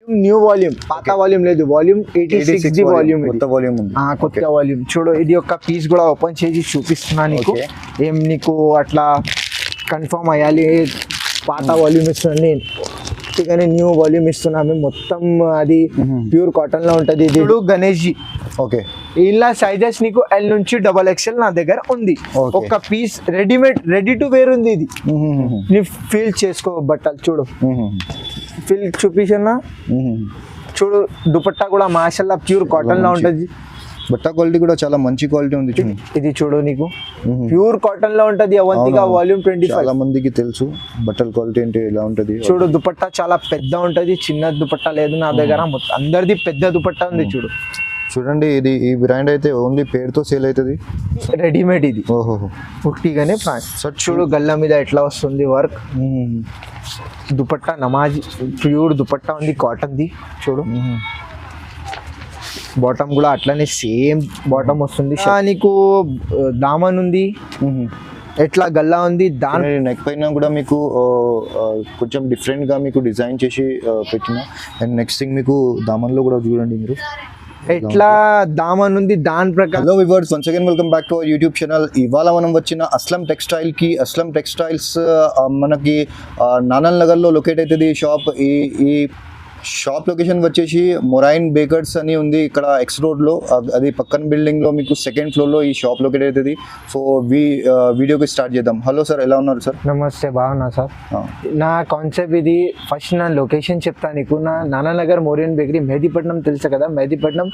New volume, పాత volume లేదు, volume 86 volume, కొత్త వాల్యూమ్. చూడు ఇది ఒక పీస్ కూడా ఓపెన్ చేసి చూపిస్తున్నా నీకు. ఏం నీకు అట్లా కన్ఫర్మ్ అయ్యాలి, పాత వాల్యూమ్ ఇస్తున్నాను నేను, కానీ న్యూ వాల్యూమ్ ఇస్తున్నాము మొత్తం. అది ప్యూర్ కాటన్ లో ఉంటది. ఇది గణేష్ జీ. ఓకే, ఇలా సైజెస్ నీకు ఎల్ నుంచి XXL నా దగ్గర ఉంది. ఒక piece readymade ready to wear ఉంది. ఇది నీ ఫీల్ చేసుకో బట్టలు. చూడు ఫీల్ చూపించన్నా. చూడు దుపట్టా కూడా మాషల్లా ప్యూర్ కాటన్ లో ఉంటది. బట్ట క్వాలిటీ కూడా చాలా మంచి క్వాలిటీ ఉంది. ఇది చూడు నీకు ప్యూర్ కాటన్ లో ఉంటది. అవంతిగా వాల్యూమ్ 25. చాలా మందికి తెలుసు బట్టల క్వాలిటీ అంటే ఎలా ఉంటది. చూడు దుపట్టా చాలా పెద్ద ఉంటది, చిన్న దుపట్టా లేదు నా దగ్గర. అందరిది పెద్ద దుపట్టా ఉంది. చూడు చూడండి, ఇది ఈ బ్రాండ్ అయితే ఓన్లీ పేరుతో సేల్ అవుతుంది, రెడీమేడ్ ఇది. ఓహో, పుట్టిగానే చూడు గల్ల మీద ఎట్లా వస్తుంది వర్క్. దుపట్టా నమాజ్ ప్యూర్ దుపట్టా ఉంది, కాటన్ ది. చూడు బాటమ్ కూడా అట్లనే సేమ్ బాటమ్ వస్తుంది. నీకు దామన్ ఉంది, ఎట్లా గల్లా ఉంది. దాని నెక్ పైన కూడా మీకు కొంచెం డిఫరెంట్ గా మీకు డిజైన్ చేసి పెట్టిన. అండ్ నెక్స్ట్ థింగ్ మీకు దామన్ లో కూడా చూడండి మీరు ఎట్లా దామన్ ఉంది దాని ప్రకారం. Hello viewers, once again welcome back to our YouTube channel. ఇవాళ మనం వచ్చిన అస్లం టెక్స్టైల్ కి. అస్లం టెక్స్టైల్స్ మనకి నానల్ నగర్ లో లొకేట్ అవుతుంది షాప్. ఈ షాప్ లొకేషన్ వచ్చేసి మొరైన్ బేకర్స్ అని ఉంది ఇక్కడ ఎక్స్ రోడ్ లో. అది పక్కన బిల్డింగ్ లో మీకు సెకండ్ ఫ్లోర్ లో ఈ షాప్ లొకేట్ అవుతుంది. సో వీడియోకి స్టార్ట్ చేద్దాం. హలో సార్, ఎలా ఉన్నారు సార్? నమస్తే, బాగున్నా సార్. నా కాన్సెప్ట్ ఇది. ఫస్ట్ నా లొకేషన్ చెప్తాను నీకు. నా నానానగర్ మోరియన్ బేకరీ, మెహదీపట్నం తెలుసు కదా. మెహదీపట్నం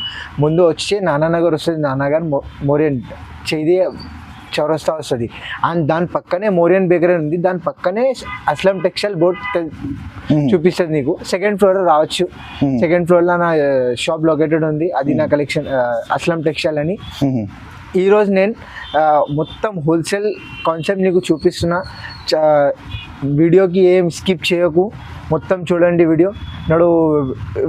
ముందు వచ్చి నానానగర్ వస్తుంది. నానానగర్ మోరియన్ చేది చౌరస్తా వస్తుంది. అండ్ దాని పక్కనే మోరియన్ బేకరీ ఉంది. దాని పక్కనే అస్లం టెక్స్టైల్ బోర్డ్ చూపిస్తుంది నీకు. సెకండ్ ఫ్లోర్ రావచ్చు. సెకండ్ ఫ్లోర్ లో నా షాప్ లొకేటెడ్ ఉంది. అది నా కలెక్షన్ అస్లం టెక్స్టైల్ అని. ఈరోజు నేను మొత్తం హోల్సేల్ కాన్సెప్ట్ నీకు చూపిస్తున్నా. వీడియోకి ఏం స్కిప్ చేయకు, మొత్తం చూడండి వీడియో.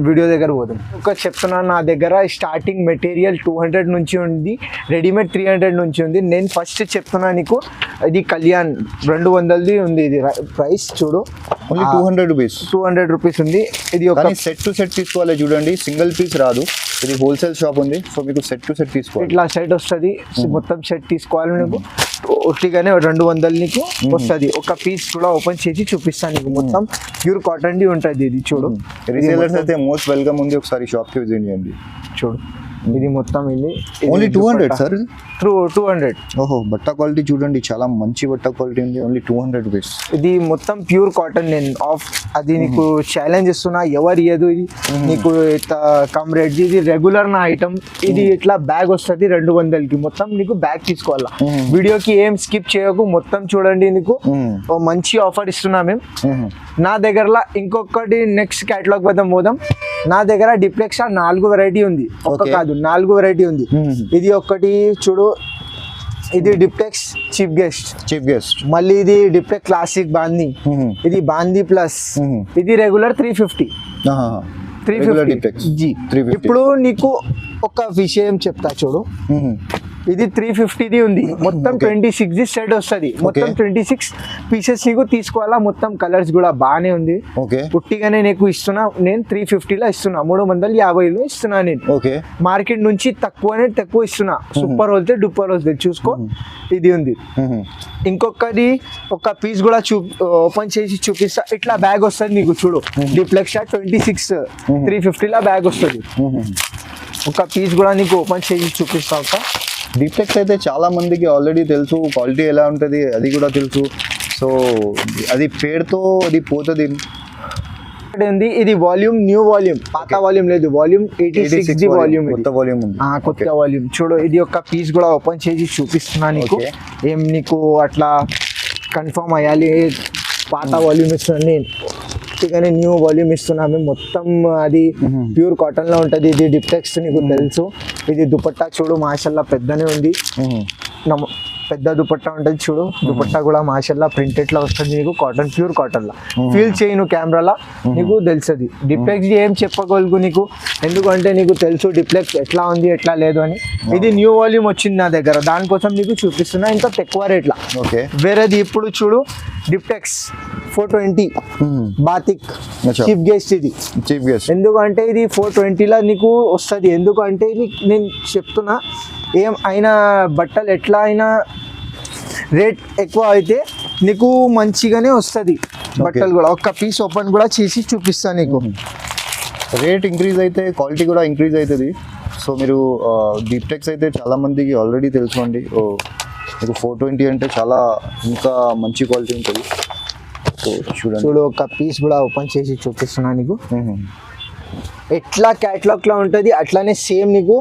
వీడియో దగ్గర పోదాం. ఒక చెప్తున్నాను, నా దగ్గర స్టార్టింగ్ మెటీరియల్ 200 నుంచి ఉంది, రెడీమేడ్ 300 నుంచి ఉంది. నేను ఫస్ట్ చెప్తున్నా నీకు, ఇది కళ్యాణ్ 200ది ఉంది. ఇది ప్రైస్ చూడు, ఓన్లీ 200 రూపీస్. 200 రూపీస్ ఉంది. ఇది ఒక సెట్ టు సెట్ తీసుకోవాలి. చూడండి, సింగిల్ పీస్ రాదు. ఇది హోల్సేల్ షాప్ ఉంది. సో మీకు సెట్ టు సెట్ తీసుకోవాలి. ఇట్లా సెట్ వస్తుంది. మొత్తం సెట్ తీసుకోవాలి నీకు. ఒట్టిగానే 200 నీకు వస్తుంది. ఒక పీస్ కూడా ఓపెన్ చేసి చూపిస్తాను నీకు. మొత్తం ప్యూర్ కాటన్ ది ఉంటుంది. ఇది చూడు, రీసేలర్స్ అయితే మోస్ట్ వెల్కమ్ ఉంది. ఒకసారి షాప్ కి విజిట్ చేయండి. చూడు ఇది మొత్తం ఇది ఓన్లీ 200 సార్. 200. ఓహో, బట్ట క్వాలిటీ చూడండి, చాలా మంచి బట్ట క్వాలిటీ ఉంది. Only 200 rupees. ఇది మొత్తం ప్యూర్ కాటన్. నేను అది నీకు ఛాలెంజ్ ఇస్తున్నా, ఎవరు ఇయ్యదు ఇది నీకు కమ్ రేట్. ఇది రెగ్యులర్ నా ఐటమ్. ఇది ఇట్లా బ్యాగ్ వస్తుంది 200కి. మొత్తం నీకు బ్యాగ్ తీసుకోవాలా. వీడియోకి ఏం స్కిప్ చేయకు, మొత్తం చూడండి. నీకు మంచి ఆఫర్ ఇస్తున్నా మేము. నా దగ్గర ఇంకొకటి నెక్స్ట్ క్యాటలాగ్ పోదాం. నా దగ్గర డిప్లెక్స్ 4 వెరైటీ ఉంది. ఒక కాదు 4 వెరైటీ ఉంది. ఇది ఒకటి చూడు, ఇది డిప్లెక్స్ చీఫ్ గెస్ట్. మళ్ళీ ఇది డిప్లెక్స్ క్లాసిక్ బాందీ. ఇది బాందీ ప్లస్. ఇది రెగ్యులర్ 350 జీ. ఇప్పుడు నీకు ఒక విషయం చెప్తా చూడు. ఇది 350ది ఉంది. మొత్తం 26 సెట్ వస్తుంది. మొత్తం 26 పీసెస్ నీకు తీసుకోవాలా. మొత్తం కలర్స్ కూడా బాగానే ఉంది. పుట్టిగానే నీకు ఇస్తున్నా నేను. 350లో ఇస్తున్నా, 350లో ఇస్తున్నా నేను. మార్కెట్ నుంచి తక్కువ ఇస్తున్నా. సూపర్ హోల్సేల్, డూపర్ హోల్సేల్ చూసుకో. ఇది ఉంది. ఇంకొకటి ఒక పీస్ కూడా ఓపెన్ చేసి చూపిస్తా. ఇట్లా బ్యాగ్ వస్తుంది నీకు. చూడు, డిప్లెక్స్ 26 350లో బ్యాగ్ వస్తుంది. ఒక పీస్ కూడా నీకు ఓపెన్ చేసి చూపిస్తా. ఒక డిప్లెక్స్ అయితే చాలా మందికి ఆల్రెడీ తెలుసు, క్వాలిటీ ఎలా ఉంటుంది అది కూడా తెలుసు. సో అది పేరుతో అది పోతుంది. ఇది వాల్యూమ్, న్యూ వాల్యూమ్, పాత వాల్యూమ్ లేదు, వాల్యూమ్ 86 వాల్యూమ్, కొత్త వాల్యూమ్ ఉంది. కొత్త వాల్యూమ్. చూడు ఇది ఒక పీస్ కూడా ఓపెన్ చేసి చూపిస్తున్నా నీకు. ఏం నీకు అట్లా కన్ఫర్మ్ అయ్యాలి, పాత వాల్యూమ్ ఇస్తున్నాను నేను, కానీ న్యూ వాల్యూమ్ ఇస్తున్నాము మొత్తం. అది ప్యూర్ కాటన్ లో ఉంటది. ఇది డిప్లెక్స్ నీకు తెలుసు. ఇది దుపట్టా చూడు, మాషల్లా పెద్దనే ఉంది. పెద్ద దుపట్టా ఉంటుంది చూడు. దుపట్టా కూడా మాషల్లా ప్రింటెడ్ లా వస్తుంది నీకు, కాటన్, ప్యూర్ కాటన్ లా. ఫీల్ చేయను కెమెరాలా నీకు తెలుస్తుంది. డిప్లెక్స్ ఏం చెప్పగలుగు నీకు, ఎందుకంటే నీకు తెలుసు డిప్లెక్స్ ఎట్లా ఉంది ఎట్లా లేదు అని. ఇది న్యూ వాల్యూమ్ వచ్చింది నా దగ్గర, దానికోసం నీకు చూపిస్తున్నా ఇంకా తక్కువ రేట్లా. ఓకే, వేరేది ఇప్పుడు చూడు డిప్లెక్స్ 420 బాతిక్ చీప్ గెస్ట్. ఇది చీప్ గెస్ట్ ఎందుకంటే ఇది 420లా నీకు వస్తుంది. ఎందుకంటే నేను చెప్తున్నా ఏం అయినా బట్టలు ఎట్లా అయినా రేట్ ఎక్కువ అయితే నీకు మంచిగానే వస్తుంది బట్టలు కూడా. ఒక్క పీస్ ఓపెన్ కూడా చేసి చూపిస్తాను నీకు. రేట్ ఇంక్రీజ్ అయితే క్వాలిటీ కూడా ఇంక్రీజ్ అవుతుంది. సో మీరు డిప్టెక్స్ అయితే చాలా మందికి ఆల్రెడీ తెలుసు అండి. మీకు 420 అంటే చాలా ఇంకా మంచి క్వాలిటీ ఉంటుంది. సో చూడండి, చూడు ఒక పీస్ కూడా ఓపెన్ చేసి చూపిస్తున్నా నీకు. ఎట్లా క్యాటలాగ్ లా ఉంటుంది అట్లానే సేమ్ నీకు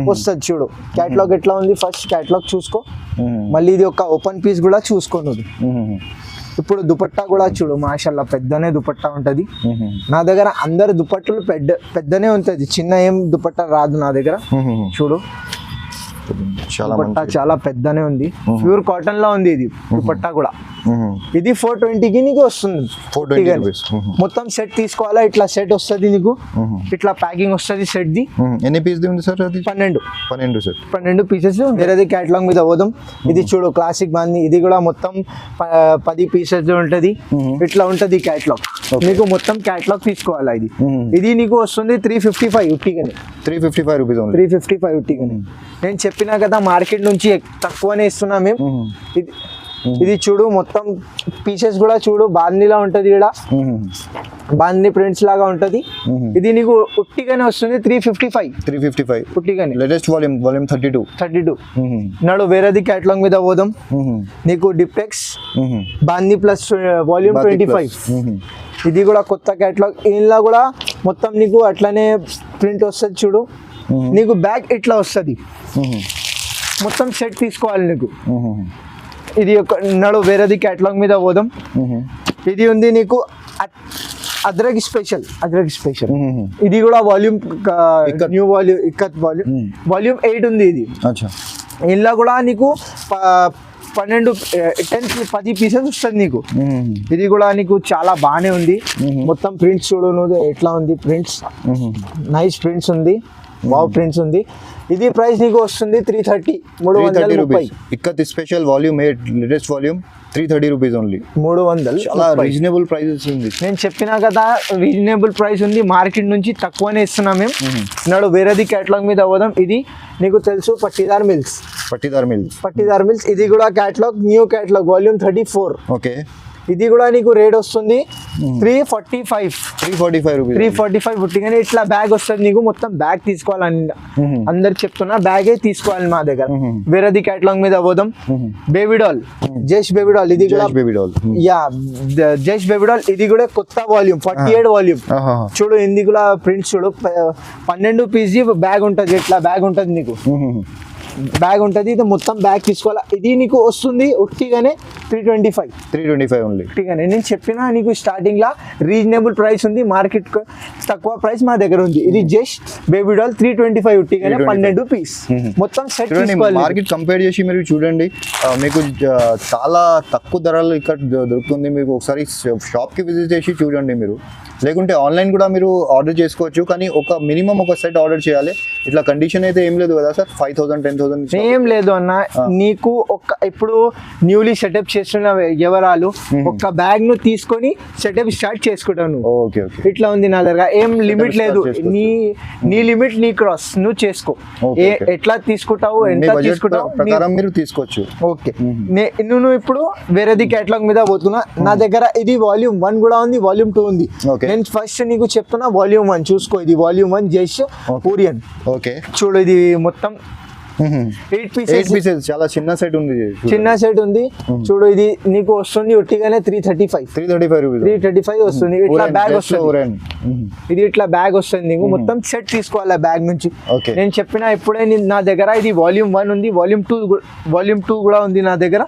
వస్తుంది. చూడు క్యాటలాగ్ ఎట్లా ఉంది, ఫస్ట్ క్యాటలాగ్ చూసుకో, మళ్ళీ ఇది ఒక ఓపెన్ పీస్ కూడా చూసుకో నువ్వు. ఇప్పుడు దుపట్టా కూడా చూడు మాషల్లా పెద్దనే దుపట్టా ఉంటుంది నా దగ్గర. అందరు దుపట్టలు పెద్దనే ఉంటుంది, చిన్న ఏం దుపట్టా రాదు నా దగ్గర. చూడు దుపట్టా చాలా పెద్దనే ఉంది, ప్యూర్ కాటన్ లా ఉంది ఇది దుపట్టా కూడా. ఇది 420కి నీకు వస్తుంది. 420 మొత్తం సెట్ తీసుకోవాలా, ఇట్లా సెట్ వస్తుంది నీకు, ఇట్లా ప్యాకింగ్ వస్తుంది సెట్ ది. ఎన్ని పీస్ ఉంది సార్ అది? 12 సార్, 12 పీసెస్. వేరేది క్యాటలాగ్ మీద పోదాం. ఇది చూడు క్లాసిక్ బాంది, ఇది కూడా మొత్తం 10 పీసెస్ ఉంటది. ఇట్లా ఉంటది క్యాటలాగ్. నీకు మొత్తం క్యాటలాగ్ తీసుకోవాలా. ఇది నీకు వస్తుంది 355 ఉట్టిగానే. 355 రూపీస్. 355 ఉట్టిగానే. నేను చెప్పినా కదా మార్కెట్ నుంచి తక్కువనే ఇస్తున్నా మేము. ఇది చూడు మొత్తం పీసెస్ కూడా చూడు బాందీలా ఉంటది ఇక్కడ, బాందీ ప్రింట్స్ లాగా ఉంటది. ఇది నీకు ఉట్టిగానే వస్తుంది 355 ఉట్టిగానే. Latest volume 32. నాడు వేరేది క్యాటలాగ్ మీద పోదాం. నీకు డిప్లెక్స్ బాందీ ప్లస్ వాల్యూమ్ 25. ఇది కూడా కొత్త క్యాటలాగ్. ఇందులో కూడా మొత్తం నీకు అట్లానే ప్రింట్ వస్తుంది చూడు. నీకు బ్యాగ్ ఇట్లా వస్తుంది, మొత్తం సెట్ తీసుకోవాలి నీకు. ఇది ఒక నడు వేరేది క్యాటలాగ్ మీద పోదాం. ఇది ఉంది నీకు అద్రక్ స్పెషల్. ఇది కూడా volume new volume ikat volume 8 ఉంది. ఇది ఇందులో కూడా నీకు 10 పీసెస్ వస్తుంది నీకు. ఇది కూడా నీకు చాలా బాగానే ఉంది. మొత్తం ప్రింట్స్ చూడు నువ్వు ఎట్లా ఉంది, ప్రింట్స్ నైస్ ప్రింట్స్ ఉంది, వావ్ ప్రింట్స్ ఉంది. ఇది ప్రైస్ నీకు వస్తుంది 330 rupees. Ikat special volume 8 latest volume 330 rupees only. 300 చాలా రీజనబుల్ ప్రైసెస్ ఉంది. నేను చెప్పినా కదా రీజనబుల్ ప్రైస్ ఉంది, మార్కెట్ నుంచి తక్కువనే ఇస్తున్నాం మేము. నాడు వేరేది క్యాటలాగ్ మీద పోదాం. ఇది నీకు తెలుసు పట్టీదార్ మిల్స్. ఇది కూడా catalogue, new catalogue volume 34. Okay, ఇది కూడా నీకు రేట్ వస్తుంది 345 రూపీస్. 345 పుట్టిగానే ఇట్లా బ్యాగ్ వస్తుంది నీకు. మొత్తం బ్యాగ్ తీసుకోవాలని అందరు చెప్తున్నా, బ్యాగే తీసుకోవాలి మా దగ్గర. వేరేది క్యాటలాగ్ మీద పోదాం. Baby doll, just baby doll. ఇది కూడా యా జస్ట్ బేబీ డాల్. ఇది కూడా కొత్త వాల్యూమ్ 48 వాల్యూమ్. చూడు ఇది కూడా ప్రింట్స్ చూడు. 12 పీస్ బ్యాగ్ ఉంటుంది, ఇట్లా బ్యాగ్ ఉంటుంది నీకు. బ్యాగ్ ఉంటుంది. ఇది మొత్తం బ్యాగ్ తీసుకోవాలా. ఇది నీకు వస్తుంది ఉట్టిగానే 325 ఓన్లీ. ఉట్టిగానే. నేను చెప్పినా నీకు స్టార్టింగ్ లా రీజనబుల్ ప్రైస్ ఉంది, మార్కెట్ తక్కువ ప్రైస్ మా దగ్గర ఉంది. ఇది జస్ట్ బేబీ డాల్ 325 ఉట్టిగానే 12 పీస్ మొత్తం సెట్ తీసుకోవాలి. మార్కెట్ కంపేర్ చేసి మీరు చూడండి, మీకు చాలా తక్కువ ధరలు ఇక్కడ దొరుకుతుంది. మీకు ఒకసారి షాప్కి విజిట్ చేసి చూడండి మీరు. లేకుంటే ఆన్లైన్ కూడా మీరు ఆర్డర్ చేసుకోవచ్చు, కానీ మినిమం ఒక సెట్ ఆర్డర్ చేయాలి. ఇట్లా కండిషన్ అయితే ఏం లేదు కదా సార్? 5,000 10,000 ఏం లేదు అన్న. నీకు ఇప్పుడు న్యూలీ సెటప్ చేస్తున్న ఎవరాలు ఒక బ్యాగ్ ను తీసుకొని సెటప్ స్టార్ట్ చేసుకుంటాను. ఓకే, ఇట్లా ఉంది నా దగ్గర. ఏం లిమిట్ లేదు, నీ లిమిట్ నీ క్రాస్ నువ్వు చేసుకో. ఎట్లా తీసుకుంటావు, ఎంత తీసుకుంటావు ప్రకారం మీరు తీసుకోవచ్చు. ఓకే, నువ్వు ఇప్పుడు వేరేది క్యాటలాగ్ మీద పోతున్నా. నా దగ్గర ఇది వాల్యూమ్ 1 కూడా ఉంది, వాల్యూమ్ 2 ఉంది. నేను ఫస్ట్ నీకు చెప్తున్నా వాల్యూమ్ 1 చూసుకో. ఇది వాల్యూమ్ 1 జస్ట్ కొరియన్. ఓకే, చూడు ఇది మొత్తం 8 పీసెస్. చాలా చిన్న సెట్ ఉంది. చూడు ఇది నీకు వస్తుంది ఉట్టిగానే 335 వస్తుంది. ఇట్లా బ్యాగ్ వస్తుంది. ఇది ఇట్లా బ్యాగ్ వస్తుంది నీకు. మొత్తం సెట్ తీసుకోవాలి బ్యాగ్ నుంచి. నేను చెప్పిన ఇప్పుడే నా దగ్గర ఇది వాల్యూమ్ 1 ఉంది, వాల్యూమ్ 2 కూడా ఉంది నా దగ్గర.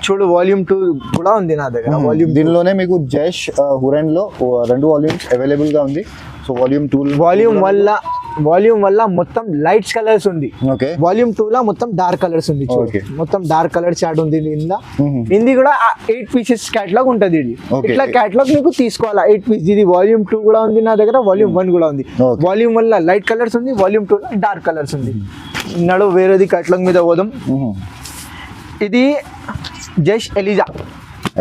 చూడు వాల్యూమ్ 2 కూడా ఉంది నా దగ్గర. దీనిలోనే మీకు జస్ట్ హురెన్ లో 2 వాల్యూమ్స్ అవైలబుల్ గా ఉంది. సో వాల్యూమ్ 1 లా వాల్యూమ్ వల్ల మొత్తం లైట్స్ కలర్స్ ఉంది. ఓకే వాల్యూమ్ 2 లా మొత్తం డార్క్ కలర్స్ ఉంది. Okay. మొత్తం డార్క్ కలర్ చార్ట్ ఉంది ఇది కూడా 8 పీసెస్ క్యాటలాగ్ ఉంటది. ఇది Okay. ఇట్లా క్యాటలాగ్ నీకు తీసుకోవాలా 8 పీస్. ఇది వాల్యూమ్ 2 కూడా ఉంది నా దగ్గర, వాల్యూమ్ 1 కూడా ఉంది. Okay. వాల్యూమ్ వల్ల లైట్ కలర్స్ ఉంది, వాల్యూమ్ 2 లో డార్క్ కలర్స్ ఉంది. నడు వేరేది క్యాటలాగ్ మీద పోదాం. ఇది జస్ట్ ఎలిజా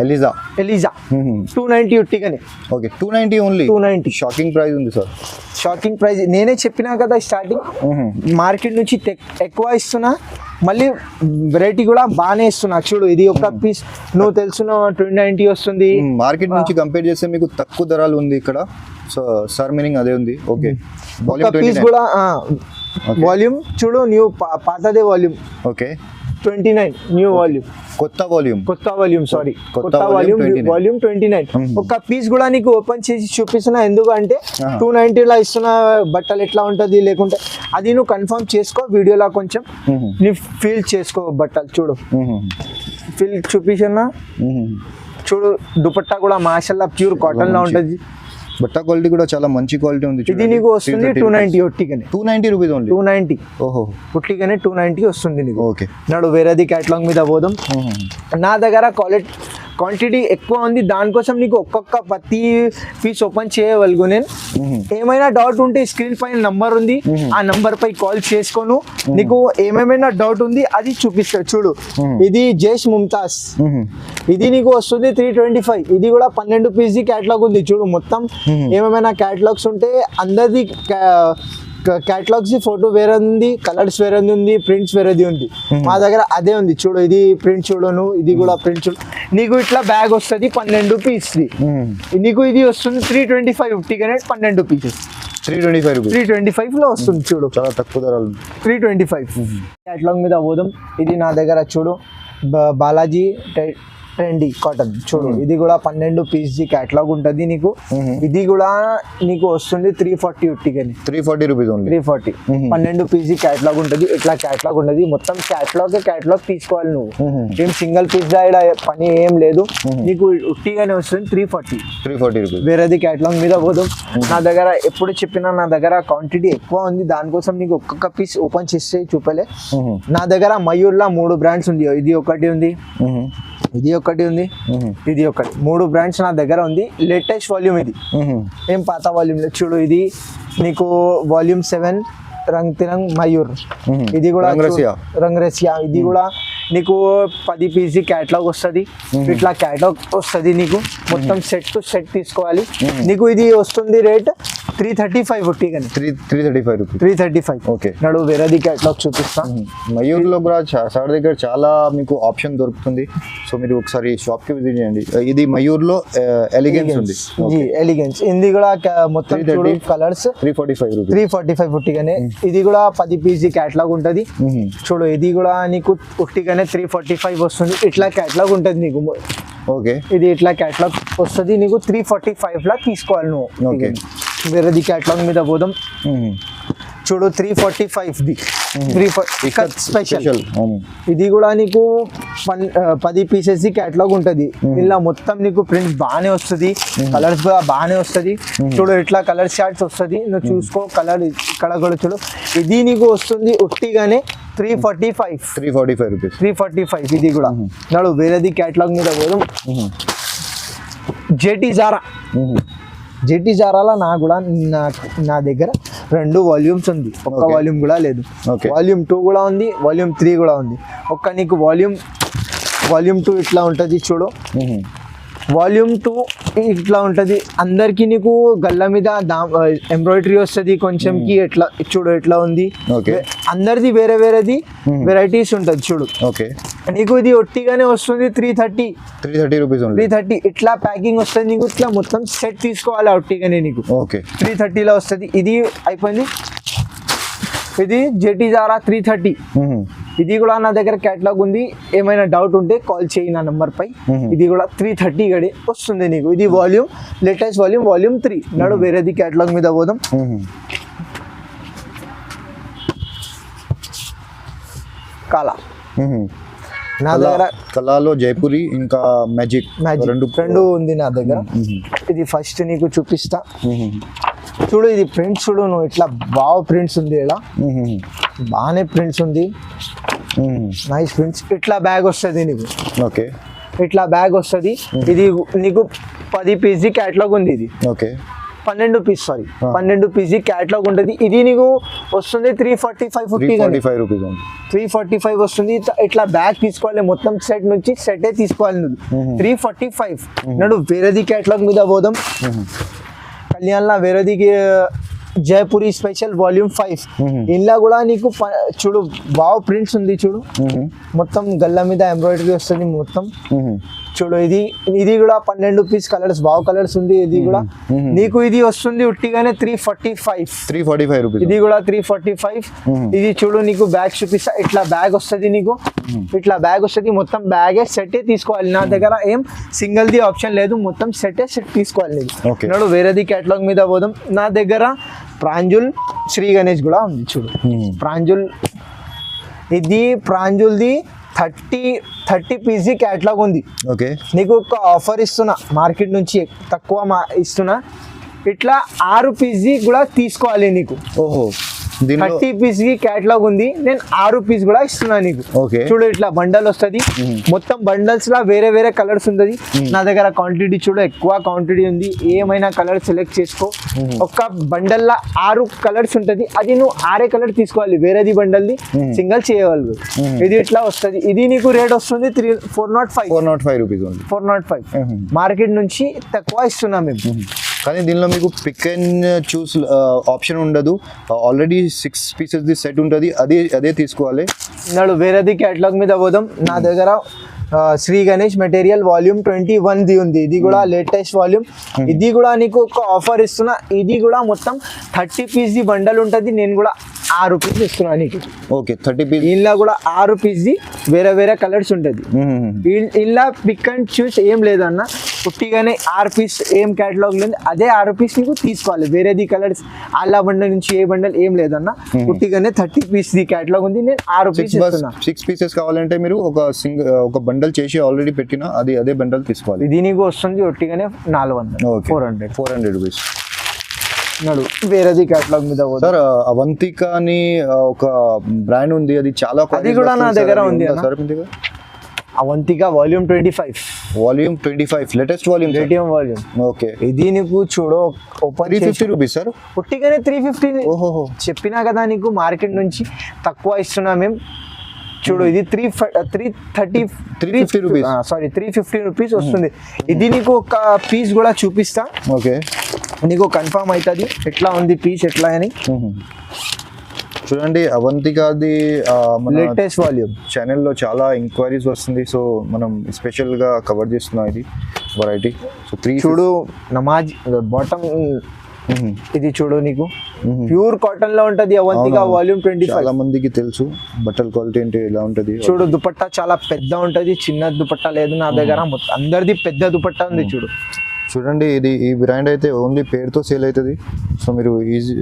ఎలిజా 290 ఉట్టిగానే. Okay 290 only. 290 షాకింగ్ ప్రైస్ ఉంది సార్. షాకింగ్ ప్రైస్ నేనే చెప్పినా కదా స్టార్టింగ్. మార్కెట్ నుంచి ఎక్కువ ఇస్తున్నా, మళ్ళీ వెరైటీ కూడా బాగానే ఇస్తున్నా. చూడు ఇది ఒక పీస్ నువ్వు తెలుసున్న 290 వస్తుంది. మార్కెట్ నుంచి కంపేర్ చేస్తే మీకు తక్కువ ధరలు ఉంది ఇక్కడ. సో సార్ మీనింగ్ అదే ఉంది. ఓకే ఒక పీస్ కూడా వాల్యూమ్ చూడు, న్యూ పాతదే వాల్యూమ్. ఓకే 29 న్యూ వాల్యూమ్, కొత్త వాల్యూమ్ సారీ కొత్త వాల్యూమ్ 29. ఒక పీస్ కూడా నీకు ఓపెన్ చేసి చూపిస్తున్నా, ఎందుకంటే 290 లా ఇస్తున్న బట్టలు ఎట్లా ఉంటుంది లేకుంటే అది నువ్వు కన్ఫర్మ్ చేసుకో వీడియోలో, కొంచెం నీ ఫీల్ చేసుకో బట్టలు. చూడు ఫీల్ చూపిస్తున్నా, చూడు దుపట్టా కూడా మాషల్లా ప్యూర్ కాటన్ లా ఉంటుంది. బట్ట క్వాలిటీ కూడా చాలా మంచి క్వాలిటీ ఉంది. ఇది నీకు వస్తుంది 290 ఒట్టిగానే. 290 రూపీస్ ఓన్లీ. 290 ఓహో ఒట్టిగానే 290 వస్తుంది నీకు. ఓకే నాడు వేరేది క్యాటలాగ్ మీద పోదాం. నా దగ్గర క్వాంటిటీ ఎక్కువ ఉంది, దానికోసం నీకు ఒక్కొక్క ప్రతి పీస్ ఓపెన్ చేయగలుగు. నేను ఏమైనా డౌట్ ఉంటే స్క్రీన్ పైన నంబర్ ఉంది, ఆ నంబర్ పై కాల్ చేసుకోను. నీకు ఏమేమైనా డౌట్ ఉంది అది చూపిస్తాడు. చూడు ఇది జైష్ ముంతాజ్, ఇది నీకు వస్తుంది 325. ఇది కూడా 12 పీస్ క్యాటలాగ్ ఉంది. చూడు మొత్తం ఏమేమైనా క్యాటలాగ్స్ ఉంటే అందరిది క్యాటలాగ్స్ ఫోటో వేరే ఉంది, కలర్స్ వేరే ఉంది, ప్రింట్స్ వేరేది ఉంది. మా దగ్గర అదే ఉంది. చూడు ఇది ప్రింట్ చూడను, ఇది కూడా ప్రింట్ చూడు. నీకు ఇట్లా బ్యాగ్ వస్తుంది 12 పీస్ది. నీకు ఇది వస్తుంది 325 ఉట్టిగానే 12 పీసెస్ 325 లో వస్తుంది. చూడు చాలా తక్కువ ధరలు 325. క్యాటలాగ్ మీద పోదాం. ఇది నా దగ్గర చూడు బాలాజీ ట్రెండీ కాటన్. చూడు ఇది కూడా 12 పీస్ క్యాటలాగ్ ఉంటుంది నీకు. ఇది కూడా నీకు వస్తుంది 340 ఉట్టిగానే. 340 రూపీస్ ఓన్లీ. 340 12 పీస్ క్యాటలాగ్ ఉంటుంది. ఇట్లా క్యాటలాగ్ ఉంటుంది మొత్తం. క్యాటలాగ్ తీసుకోవాలి నువ్వు, ఏం సింగిల్ పీస్ పని ఏం లేదు. నీకు ఉట్టిగానే వస్తుంది 340 రూపీస్. వేరేది క్యాటలాగ్ మీద పోదాం. నా దగ్గర ఎప్పుడు చెప్పినా నా దగ్గర క్వాంటిటీ ఎక్కువ ఉంది, దానికోసం నీకు ఒక్కొక్క పీస్ ఓపెన్ చేస్తే చూపలే. నా దగ్గర మయూర్లా 3 బ్రాండ్స్ ఉంది. ఇది ఒకటి ఉంది, ఇది ఒకటి ఉంది, ఇది ఒకటి. 3 బ్రాండ్స్ నా దగ్గర ఉంది. లేటెస్ట్ వాల్యూమ్ ఇది, ఏం పాత వాల్యూమ్ లేదు. చూడు ఇది నీకు వాల్యూమ్ 7 రంగ్ తిరంగ్ మయూర్. ఇది కూడా రంగ్రసియా. ఇది కూడా నీకు 10 పీస్ క్యాటలాగ్ వస్తుంది. ఇట్లా క్యాటలాగ్ వస్తుంది నీకు మొత్తం సెట్ టు సెట్ తీసుకోవాలి. నీకు ఇది వస్తుంది రేట్ 335 ఉట్టిగానే. 335. ఓకే నాడు వేరేది క్యాటలాగ్ చూపిస్తా. మయూర్ లో కూడా సార్ దగ్గర చాలా మీకు ఆప్షన్ దొరుకుతుంది. సో మీరు ఒకసారి షాప్ కి విజిట్ చేయండి. ఇది మయూర్ లో ఎలిగెన్స్ ఉంది. ఎలిగెన్స్ ఇది కూడా మొత్తం కలర్స్ 345 ఉట్టిగానే. ఇది కూడా 10 పీస్ క్యాటలాగ్ ఉంటది. చూడు ఇది కూడా నీకు ఉట్టిగానే 345 వస్తుంది. ఇట్లా క్యాటలాగ్ ఉంటది నీకు. ఓకే ఇది ఇట్లా క్యాటలాగ్ వస్తుంది నీకు 345 లా తీసుకోవాలి నువ్వు. ఓకే వేరేది క్యాటలాగ్ మీద పోదాం. చూడు 345ది స్పెషల్. ఇది కూడా నీకు 10 పీసెస్ క్యాటలాగ్ ఉంటుంది. ఇలా మొత్తం నీకు ప్రింట్స్ బాగానే వస్తుంది, కలర్స్ కూడా బాగానే వస్తుంది. చూడు ఇట్లా కలర్ షార్ట్స్ వస్తుంది, నువ్వు చూసుకో. కలర్ ఇక్కడ కూడా చూడు. ఇది నీకు వస్తుంది ఉట్టిగానే 345 రూపీస్. 345 ఇది కూడా. నాడు వేరేది క్యాటలాగ్ మీద పోదాం. జెటీ జారాలో నా దగ్గర 2 వాల్యూమ్స్ ఉంది, ఒక్క వాల్యూమ్ కూడా లేదు. వాల్యూమ్ 2 కూడా ఉంది, వాల్యూమ్ 3 కూడా ఉంది. ఒక్క నీకు వాల్యూమ్ 2 ఇట్లా ఉంటుంది. చూడు వాల్యూమ్ 2 ఇట్లా ఉంటుంది. అందరికి నీకు గల్ల మీద ఎంబ్రాయిడరీ వస్తుంది కొంచెంకి. ఎట్లా చూడు ఎట్లా ఉంది. అందరిది వేరేది వెరైటీస్ ఉంటుంది. చూడు ఓకే నీకు ఇది ఒట్టిగానే వస్తుంది 330 రూపీస్. 330 ఇట్లా ప్యాకింగ్ వస్తుంది నీకు. ఇట్లా మొత్తం సెట్ తీసుకోవాలి ఒట్టిగానే నీకు. ఓకే 330 లో వస్తుంది. ఇది అయిపోయింది. ఇది జెటీ జారా 330. ఇది కూడా నా దగ్గర క్యాటలాగ్ ఉంది. ఏమైనా డౌట్ ఉంటే కాల్ చేయి నా నంబర్ పై. ఇది కూడా 330 గడి వస్తుంది నీకు. ఇది వాల్యూమ్ లేటెస్ట్ వాల్యూమ్ 3. నాడు వేరేది క్యాటలాగ్ మీద పోదాం. కాలా నా దగ్గర కలాలో జైపూరి ఇంకా మ్యాజిక్ 2 ఉంది నా దగ్గర. ఇది ఫస్ట్ నీకు చూపిస్తా. చూడు ఇది ప్రింట్స్ చూడు నువ్వు ఇట్లా బాగా ప్రింట్స్ ఉంది ఇలా బాగానే ప్రింట్స్ ఉంది నైస్ ప్రింట్స్. ఇట్లా బ్యాగ్ వస్తుంది నీకు, ఓకే ఇట్లా బ్యాగ్ వస్తుంది. ఇది నీకు 10 పీస్ క్యాటలాగ్ ఉంది. ఇది okay 12 piece, sorry 12 piece catalogue ఉంటుంది. ఇది నీకు వస్తుంది 345 రూపీస్ 345 వస్తుంది. ఇట్లా బ్యాగ్ తీసుకోవాలి, మొత్తం సెట్ నుంచి సెటే తీసుకోవాలి నువ్వు. 345 నడు వేరేది క్యాటలాగ్ మీద పోదాం. కళ్యాణ్లా వేరేదికి జైపూరి స్పెషల్ వాల్యూమ్ 5 ఇంట్లో కూడా నీకు చూడు బాగా ప్రింట్స్ ఉంది చూడు, మొత్తం గల్ల మీద ఎంబ్రాయిడరీ వస్తుంది మొత్తం. చూడు ఇది కూడా 12 పీస్ కలర్స్ బాగా కలర్స్ ఉంది. ఇది కూడా నీకు ఇది వస్తుంది ఉట్టిగానే 345 రూపీస్. ఇది కూడా 345. ఇది చూడు నీకు బ్యాగ్ చూపిస్తా. ఇట్లా బ్యాగ్ వస్తుంది నీకు, ఇట్లా బ్యాగ్ వస్తుంది. మొత్తం బ్యాగే సెటే తీసుకోవాలి. నా దగ్గర ఏం సింగిల్ ది ఆప్షన్ లేదు, మొత్తం సెట్ తీసుకోవాలి నీకు. నాడు వేరేది క్యాటలాగ్ మీద పోదాం. నా దగ్గర ప్రాంజుల్ శ్రీ గణేష్ కూడా ఉంది చూడు. ప్రాంజుల్ ఇది ప్రాంజుల్ది 30 పీస్ క్యాటలాగ్ ఉంది. ఓకే నీకు ఒక ఆఫర్ ఇస్తున్నా, మార్కెట్ నుంచి తక్కువ ఇస్తున్నా. ఇట్లా 6 పీస్ కూడా తీసుకోవాలి నీకు. ఓహో 30 పీస్ క్యాటలాగ్ ఉంది, నేను 6 పీస్ కూడా ఇస్తున్నా నీకు. చూడు ఇట్లా బండల్ వస్తుంది, మొత్తం బండల్స్ లా వేరే వేరే కలర్స్ ఉంటుంది. నా దగ్గర క్వాంటిటీ చూడు ఎక్కువ క్వాంటిటీ ఉంది, ఏమైనా కలర్ సెలెక్ట్ చేసుకో. ఒక్క బండల్ లా 6 కలర్స్ ఉంటుంది, అది నువ్వు 6 కలర్ తీసుకోవాలి. వేరేది బండల్ది సింగిల్ చేయగలరు. ఇది ఇట్లా వస్తుంది. ఇది నీకు రేట్ వస్తుంది 405 రూపీస్. 405 మార్కెట్ నుంచి తక్కువ ఇస్తున్నాం మేము. కానీ దీనిలో మీకు పిక్ అండ్ చూస్ ఆప్షన్ ఉండదు. ఆల్రెడీ 6 పీసెస్ ది సెట్ ఉంటుంది, అదే తీసుకోవాలి. నాడు వేరేది క్యాటలాగ్ మీద పోదాం. నా దగ్గర శ్రీ గణేష్ మెటీరియల్ వాల్యూమ్ 21 ది ఉంది. ఇది కూడా లేటెస్ట్ వాల్యూమ్. ఇది కూడా నీకు ఒక ఆఫర్ ఇస్తున్నా. ఇది కూడా మొత్తం 30 పీస్ ది బండల్ ఉంటుంది, నేను కూడా 6 పీస్ ఇస్తున్నా నీకు. Okay 30 piece. ఇలా కూడా 6 పీస్ ది వేరే వేరే కలర్స్ ఉంటుంది. ఇలా పిక్ అండ్ చూస్ ఏం లేదన్న, పుట్టిగానే 6 పీస్ ఏం క్యాటలాగ్ లేదు, అదే 6 పీస్ నీకు తీసుకోవాలి. వేరేది కలర్స్ అలా బండల్ నుంచి ఏ బండల్ ఏం లేదన్న, పుట్టిగానే 30 పీస్ ది క్యాటలాగ్ ఉంది, నేను 6 పీస్ ఇస్తున్నా. 6 పీసెస్ కావాలంటే మీరు ఒక బండల్ చేసి ఆల్రెడీ పెట్టిన అదే బండల్ తీసుకోవాలి. ఇది నీకు వస్తుంది ఒట్టిగానే 400 400 రూపీస్. నడు వేరేది క్యాటలాగ్ మీద సార్ అవంతిక అని ఒక బ్రాండ్ ఉంది, అది చాలా అది కూడా నా దగ్గర ఉంది sir. Avantika volume 25 latest volume. Okay ఇది నీకు చూడు ఓపెన్ 350 రూపీస్ సార్, పుట్టిగానే 350. ఓహో చెప్పినా కదా నీకు మార్కెట్ నుంచి తక్కువ ఇస్తున్నా మేము. చూడు ఇది 350 రూపీస్, సారీ 350 రూపీస్ వస్తుంది. ఇది నీకు ఒక పీస్ కూడా చూపిస్తా, ఓకే నీకు కన్ఫర్మ్ అవుతుంది ఎట్లా ఉంది పీస్ ఎట్లా అని. చూడండి అవంతికాది లేటెస్ట్ వాల్యూమ్ ఛానల్లో చాలా ఎంక్వైరీస్ వస్తుంది, సో మనం స్పెషల్గా కవర్ చేస్తున్నాం ఇది వెరైటీ. సో 3 చూడు నమాజ్ బాటమ్ ఇది చూడు నీకు ప్యూర్ కాటన్ లో ఉంటది అవంతిక వాల్యూమ్ 25. చాలా మందికి తెలుసు బట్టల క్వాలిటీ అంటే ఎలా ఉంటది. చూడు దుపట్టా చాలా పెద్ద ఉంటది, చిన్న దుపట్టా లేదు నా దగ్గర, అందరిది పెద్ద దుపట్టా ఉంది. చూడు చూడండి ఈ బ్రాండ్ అయితే ఓన్లీ పేరుతో సేల్ అవుతుంది. సో మీరు ఈజీ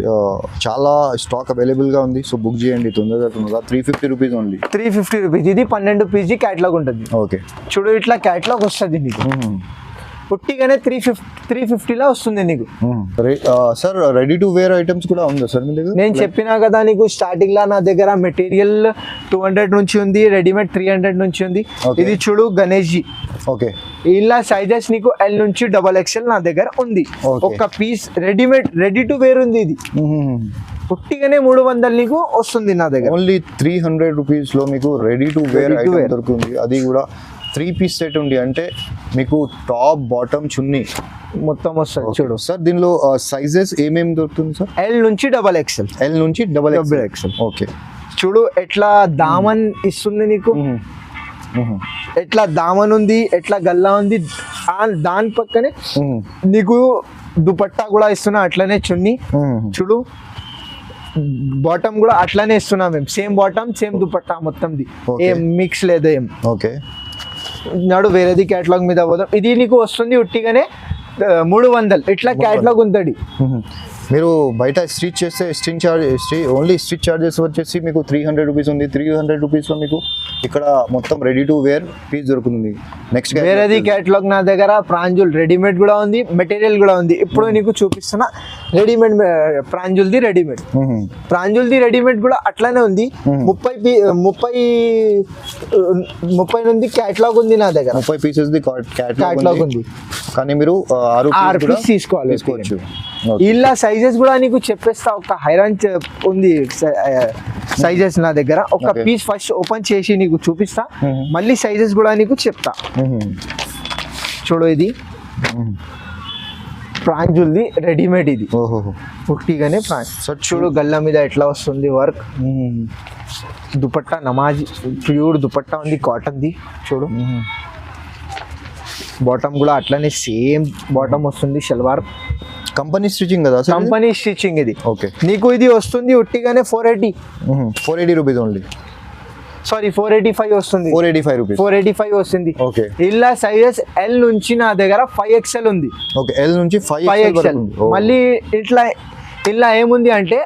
చాలా స్టాక్ అవైలబుల్గా ఉంది, సో బుక్ చేయండి తొందరగా 350 రూపీస్ ఓన్లీ. 350 రూపీస్. ఇది 12 పీజీ క్యాటలాగ్ ఉంటుంది. ఓకే చూడు ఇట్లా క్యాటలాగ్ వస్తుంది నీకు, పుట్టిగానే 350 వస్తుంది నీకు. Sir ready to wear items కూడా ఉందా సార్ మీ దగ్గర? నేను చెప్పినా కదా నీకు స్టార్టింగ్ లా నా దగ్గర మెటీరియల్ 200 నుంచి ఉంది, రెడీమేడ్ 300 నుంచి ఉంది. ఇది చూడు గణేష్ జీ. ఓకే ఇలా సైజెస్ నీకు L నుంచి XXL నా దగ్గర ఉంది. ఒక piece readymade ready to wear ఉంది. ఇది పుట్టిగానే 300 నీకు వస్తుంది నా దగ్గర. ఓన్లీ 300 రూపీస్ లో మీకు రెడీ టు వేర్ ఐటమ్ దొరుకుతుంది. అది కూడా 3 పీస్ సెట్ ఉంది, అంటే మీకు టాప్ బాటమ్ చున్నీ మొత్తం వస్తుంది. చూడు సార్ దీనిలో సైజెస్ ఏమేమి దొరుకుతుంది సార్? L నుంచి XXL. L నుంచి XXL. ఓకే చూడు ఎట్లా దామన్ ఇస్తుంది నీకు, ఎట్లా దామన్ ఉంది, ఎట్లా గల్లా ఉంది. దాని పక్కనే నీకు దుపట్టా కూడా ఇస్తున్నా, అట్లనే చున్నీ. చూడు బాటమ్ కూడా అట్లానే ఇస్తున్నా మేము, సేమ్ బాటమ్ సేమ్ దుపట్టా మొత్తంది, ఏం మిక్స్ లేదు ఏం. ఓకే నాడు వేరేది క్యాటలాగ్ మీద పోదాం. ఇది నీకు వస్తుంది ఉట్టిగానే 300. ఇట్లా క్యాటలాగ్ ఉంటుంది. మీరు బయట స్టిచ్ చేస్తే ఓన్లీ స్టిచ్ చార్జెస్ వచ్చేసి మీకు 300 రూపీస్ ఉంది. 300 రూపీస్లో మీకు ఇక్కడ మొత్తం రెడీ టు వేర్ పీస్ దొరుకుతుంది. నెక్స్ట్ వేరేది క్యాటలాగ్ నా దగ్గర ప్రాంజుల్ రెడీమేడ్ కూడా ఉంది, మెటీరియల్ కూడా ఉంది. ఇప్పుడు నీకు చూపిస్తున్నా రెడీమేడ్ ప్రాంజుల్ది రెడీమేడ్. ప్రాంజుల్ది రెడీమేడ్ కూడా అట్లానే ఉంది. 30 నుండి క్యాటలాగ్ ఉంది నా దగ్గర. 30 పీసెస్ ది క్యాటలాగ్ ఉంది. కానీ మీరు 6 పీస్ తీసుకోవచ్చు. ఇలా సైజెస్ కూడా నీకు చెప్పేస్తా. ఒక హైరాన్ ఉంది సైజెస్ నా దగ్గర. ఒక పీస్ ఫస్ట్ ఓపెన్ చేసి నీకు చూపిస్తా, మళ్ళీ సైజెస్ కూడా నీకు చెప్తా. చూడు, ఇది ప్రాంజుల్ది రెడీమేడ్. ఇది పుట్టిగానే చూడు, గల్లా మీద ఎట్లా వస్తుంది వర్క్. దుపట్టా నమాజ్ ప్యూర్ దుపట్టా ఉంది, కాటన్ది. చూడు, బాటమ్ కూడా అట్లానే సేమ్ బాటమ్ వస్తుంది. షల్వార్ కంపెనీ స్టిచింగ్ కదా? కంపెనీ స్టిచింగ్ ఇది. ఓకే, నీకు ఇది వస్తుంది ఉట్టిగానే 480 రూపీస్ ఓన్లీ. సారీ, 485 వస్తుంది. 485 రూపీస్. 485 వస్తుంది. ఓకే, ఇలా సైజెస్ ఎల్ నుంచి నా దగ్గర 5XL ఉంది. ఓకే, ఎల్ నుంచి 5XL. మళ్ళీ ఇలా ఏముంది అంటే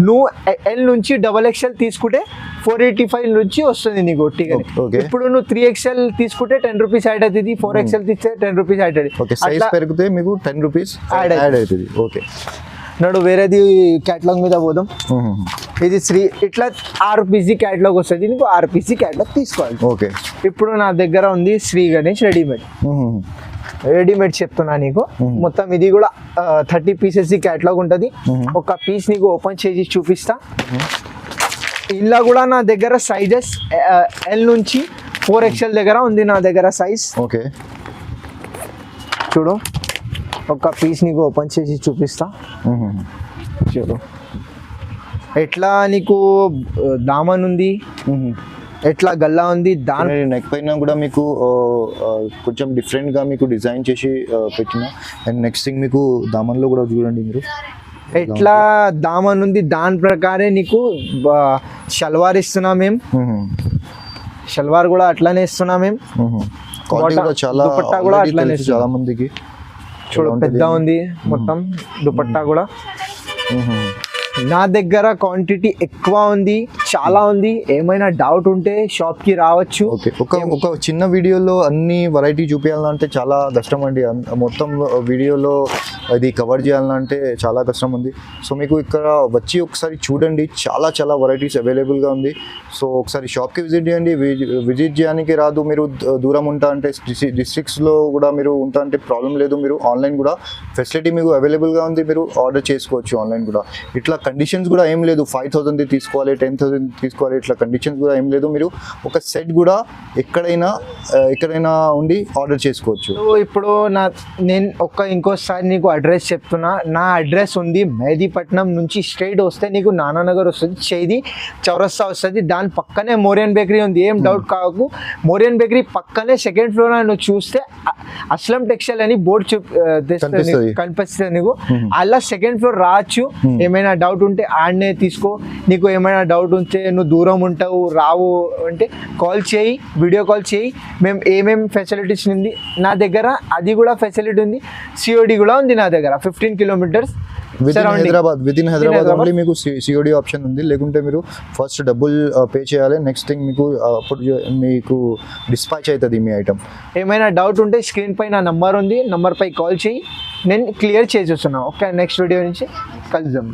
నువ్వు ఎల్ నుంచి XXL తీసుకుంటే 485 నుంచి వస్తుంది నీకు ఒట్టిగా. ఇప్పుడు నువ్వు 3XL తీసుకుంటే 10 రూపీస్ యాడ్ అవుతుంది. 4XL తీస్తే 10 రూపీస్ యాడ్ అవుతుంది. ఓకే, సైజ్ పెరిగితే మీకు 10 రూపీస్ యాడ్ అవుతుంది. ఓకే, నడు వేరేది క్యాటలాగ్ మీద పోదాం. ఇది ఇట్లా 6 పీస్ క్యాటలాగ్ వస్తుంది. నీకు 6 పీస్ క్యాటలాగ్ తీసుకోవాలి. ఓకే, ఇప్పుడు నా దగ్గర ఉంది శ్రీ గణేష్ రెడీమేడ్ చెప్తున్నా నీకు. మొత్తం ఇది కూడా 30 పీసెస్ క్యాటలాగ్ ఉంటుంది. ఒక పీస్ నీకు ఓపెన్ చేసి చూపిస్తా. ఇలా కూడా నా దగ్గర సైజెస్ ఎల్ నుంచి 4XL దగ్గర ఉంది నా దగ్గర సైజ్. ఓకే, చూడు, ఒక పీస్ నీకు ఓపెన్ చేసి చూపిస్తా. చూడు, ఎట్లా నీకు దామన్ ఉంది, ఎట్లా గల్లా ఉంది. దాని నెక్ పైన కూడా మీకు కొంచెం డిఫరెంట్గా మీకు డిజైన్ చేసి పెట్టిన. అండ్ నెక్స్ట్ థింగ్ మీకు దామన్లో కూడా చూడండి మీరు ఎట్లా దామన్ ఉంది. దాని ప్రకారం నీకు షల్వార్ ఇస్తున్నా మేము. షల్వార్ కూడా అట్లానే ఇస్తున్నా మేము. దుపట్టా కూడా అట్లానే చాలా మందికి. చూడు, పెద్ద ఉంది మొత్తం దుపట్టా కూడా. నా దగ్గర క్వాంటిటీ ఎక్కువ ఉంది, చాలా ఉంది. ఏమైనా డౌట్ ఉంటే షాప్కి రావచ్చు. ఓకే, ఒక చిన్న వీడియోలో అన్ని వెరైటీ చూపించాలంటే చాలా కష్టం అండి. మొత్తం వీడియోలో అది కవర్ చేయాలంటే చాలా కష్టం ఉంది. సో మీకు ఇక్కడ వచ్చి ఒకసారి చూడండి, చాలా చాలా వెరైటీస్ అవైలబుల్గా ఉంది. సో ఒకసారి షాప్కి విజిట్ చేయండి. విజిట్ చేయడానికి రాదు, మీరు దూరం ఉంటా అంటే డిస్ట్రిక్ట్స్లో కూడా మీరు ఉంటా అంటే ప్రాబ్లం లేదు. మీరు ఆన్లైన్ కూడా ఫెసిలిటీ మీకు అవైలబుల్గా ఉంది. మీరు ఆర్డర్ చేసుకోవచ్చు ఆన్లైన్ కూడా. ఇట్లా కండిషన్స్ కూడా ఏం లేదు 5,000 తీసుకోవాలి, 10,000 తీసుకోవాలి, ఇట్లా కండిషన్స్ కూడా ఏం లేదు. మీరు ఒక సెట్ కూడా ఎక్కడైనా ఉండి ఆర్డర్ చేసుకోవచ్చు. ఇప్పుడు నేను ఇంకోసారి నీకు అడ్రస్ చెప్తున్నా. నా అడ్రస్ ఉంది మెహదీపట్నం నుంచి స్ట్రైట్ వస్తే నీకు నానానగర్ వస్తుంది, చేది చౌరస్తా వస్తుంది. దాని పక్కనే మోరియన్ బేకరీ ఉంది. ఏం డౌట్ కాకు, మోరియన్ బేకరీ పక్కనే సెకండ్ ఫ్లోర్ నువ్వు చూస్తే అస్లం టెక్స్టైల్ అని బోర్డు కనిపిస్తుంది నీకు. అలా సెకండ్ ఫ్లోర్ రావచ్చు. ఏమైనా డౌట్ ఉంటే ఆడనే తీసుకో. నీకు ఏమైనా డౌట్ ఉంటే నువ్వు దూరం ఉంటావు రావు అంటే కాల్ చేయి, వీడియో కాల్ చేయి. మేము ఏమేమి ఫెసిలిటీస్ ఉంది నా దగ్గర, అది కూడా ఫెసిలిటీ ఉంది. COD కూడా ఉంది నా దగ్గర. 15 kilometres with in Hyderabad only మీకు COD ఆప్షన్ ఉంది. లేకుంటే మీరు ఫస్ట్ డబ్బులు పే చేయాలి. నెక్స్ట్ థింగ్ మీకు డిస్పాచ్ అవుతుంది మీ ఐటమ్. ఏమైనా డౌట్ ఉంటే స్క్రీన్ పై నా నంబర్ ఉంది, నంబర్ పై కాల్ చేయి, నేను క్లియర్ చేసేస్తున్నాను. ఓకే, నెక్స్ట్ వీడియో నుంచి కలుద్దాం.